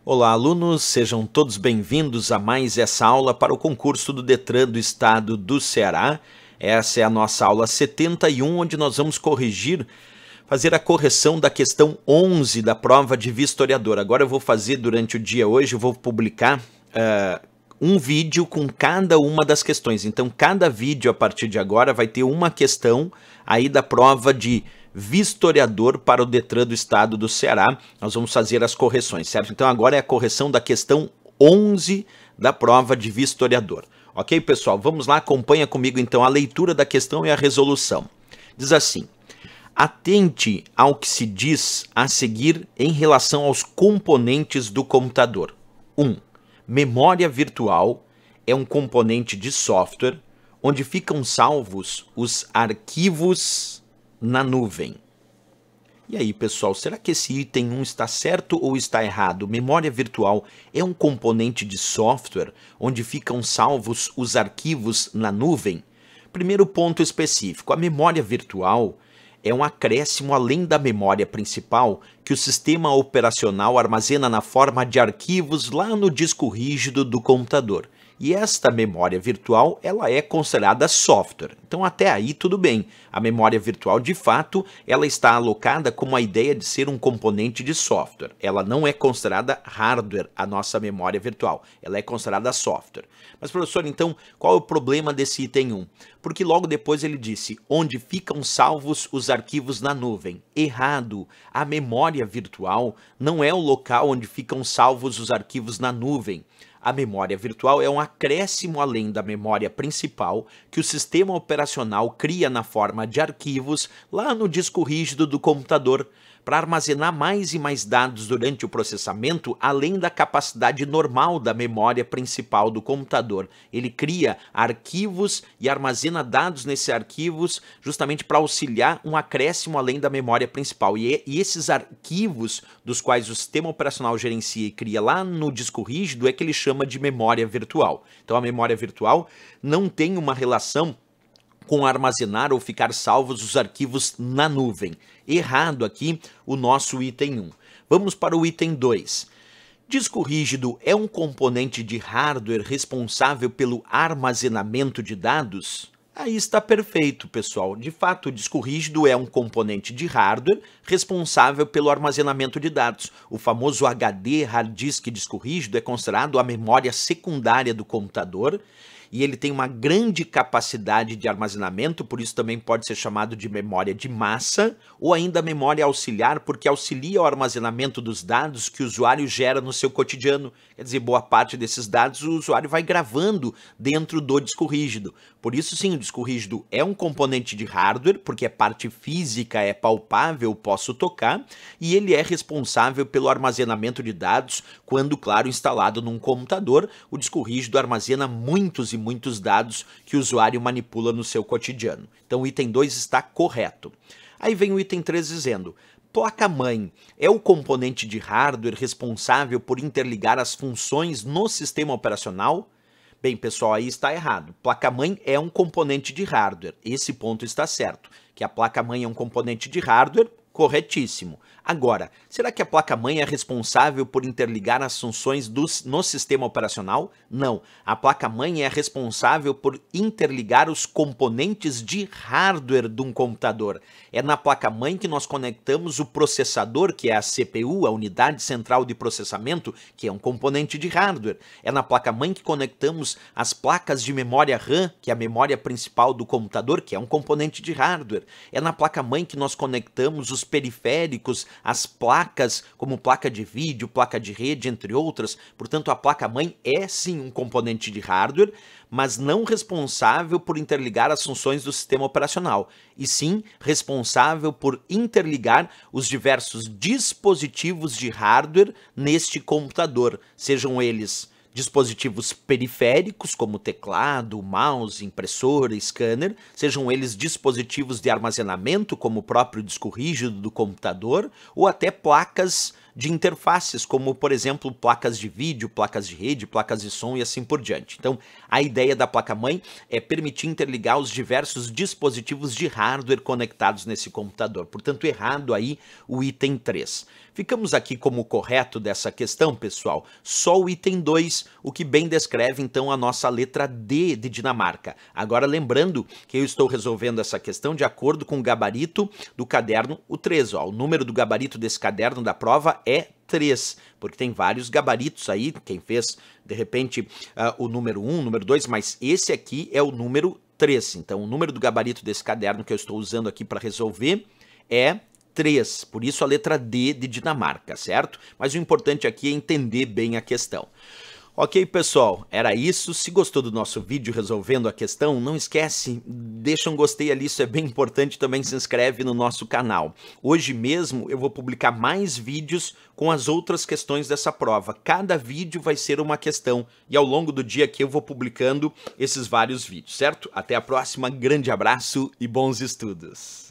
Olá, alunos, sejam todos bem-vindos a mais essa aula para o concurso do Detran do Estado do Ceará. Essa é a nossa aula 71, onde nós vamos fazer a correção da questão 11 da prova de vistoriador. Agora eu vou fazer durante o dia hoje, eu vou publicar um vídeo com cada uma das questões. Então, cada vídeo a partir de agora vai ter uma questão aí da prova de vistoriador para o Detran do Estado do Ceará. Nós vamos fazer as correções, certo? Então agora é a correção da questão 11 da prova de vistoriador. Ok, pessoal? Vamos lá, acompanha comigo então a leitura da questão e a resolução. Diz assim: atente ao que se diz a seguir em relação aos componentes do computador. 1. Memória virtual é um componente de software onde ficam salvos os arquivos na nuvem. E aí, pessoal, será que esse item 1 está certo ou está errado? Memória virtual é um componente de software onde ficam salvos os arquivos na nuvem? Primeiro ponto específico, a memória virtual é um acréscimo além da memória principal que o sistema operacional armazena na forma de arquivos lá no disco rígido do computador. E esta memória virtual, ela é considerada software. Então até aí tudo bem. A memória virtual, de fato, ela está alocada como a ideia de ser um componente de software. Ela não é considerada hardware, a nossa memória virtual. Ela é considerada software. Mas, professor, então, qual é o problema desse item 1? Porque logo depois ele disse, onde ficam salvos os arquivos na nuvem. Errado. A memória virtual não é o local onde ficam salvos os arquivos na nuvem. A memória virtual é um acréscimo além da memória principal que o sistema operacional cria na forma de arquivos lá no disco rígido do computador, para armazenar mais e mais dados durante o processamento, além da capacidade normal da memória principal do computador. Ele cria arquivos e armazena dados nesses arquivos justamente para auxiliar um acréscimo além da memória principal. E esses arquivos dos quais o sistema operacional gerencia e cria lá no disco rígido é que ele chama de memória virtual. Então a memória virtual não tem uma relação com armazenar ou ficar salvos os arquivos na nuvem. Errado aqui o nosso item 1. Vamos para o item 2. Disco rígido é um componente de hardware responsável pelo armazenamento de dados? Aí está perfeito, pessoal. De fato, o disco rígido é um componente de hardware responsável pelo armazenamento de dados. O famoso HD, hard disk disco rígido, é considerado a memória secundária do computador e ele tem uma grande capacidade de armazenamento, por isso também pode ser chamado de memória de massa, ou ainda memória auxiliar, porque auxilia o armazenamento dos dados que o usuário gera no seu cotidiano. Quer dizer, boa parte desses dados o usuário vai gravando dentro do disco rígido. Por isso sim, o disco rígido é um componente de hardware, porque é parte física, é palpável, posso tocar, e ele é responsável pelo armazenamento de dados quando, claro, instalado num computador. O disco rígido armazena muitos e muitos dados que o usuário manipula no seu cotidiano. Então o item 2 está correto. Aí vem o item 3 dizendo: placa-mãe é o componente de hardware responsável por interligar as funções no sistema operacional? Bem, pessoal, aí está errado. Placa-mãe é um componente de hardware. Esse ponto está certo. Que a placa-mãe é um componente de hardware, corretíssimo. Agora, será que a placa-mãe é responsável por interligar as funções no sistema operacional? Não. A placa-mãe é responsável por interligar os componentes de hardware de um computador. É na placa-mãe que nós conectamos o processador, que é a CPU, a unidade central de processamento, que é um componente de hardware. É na placa-mãe que conectamos as placas de memória RAM, que é a memória principal do computador, que é um componente de hardware. É na placa-mãe que nós conectamos os periféricos, as placas, como placa de vídeo, placa de rede, entre outras. Portanto, a placa-mãe é sim um componente de hardware, mas não responsável por interligar as funções do sistema operacional, e sim responsável por interligar os diversos dispositivos de hardware neste computador, sejam eles dispositivos periféricos, como teclado, mouse, impressora, scanner, sejam eles dispositivos de armazenamento, como o próprio disco rígido do computador, ou até placas de interfaces, como por exemplo placas de vídeo, placas de rede, placas de som e assim por diante. Então a ideia da placa-mãe é permitir interligar os diversos dispositivos de hardware conectados nesse computador. Portanto, errado aí o item 3. Ficamos aqui como correto dessa questão, pessoal, só o item 2, o que bem descreve então a nossa letra D de Dinamarca. Agora lembrando que eu estou resolvendo essa questão de acordo com o gabarito do caderno, o 3. Ó, o número do gabarito desse caderno da prova é 3, porque tem vários gabaritos aí, quem fez de repente o número 1, número 2, mas esse aqui é o número 3. Então o número do gabarito desse caderno que eu estou usando aqui para resolver é 3, por isso a letra D de Dinamarca, certo? Mas o importante aqui é entender bem a questão. Ok, pessoal, era isso. Se gostou do nosso vídeo resolvendo a questão, não esquece, deixa um gostei ali, isso é bem importante, também se inscreve no nosso canal. Hoje mesmo eu vou publicar mais vídeos com as outras questões dessa prova. Cada vídeo vai ser uma questão e ao longo do dia aqui eu vou publicando esses vários vídeos, certo? Até a próxima, grande abraço e bons estudos!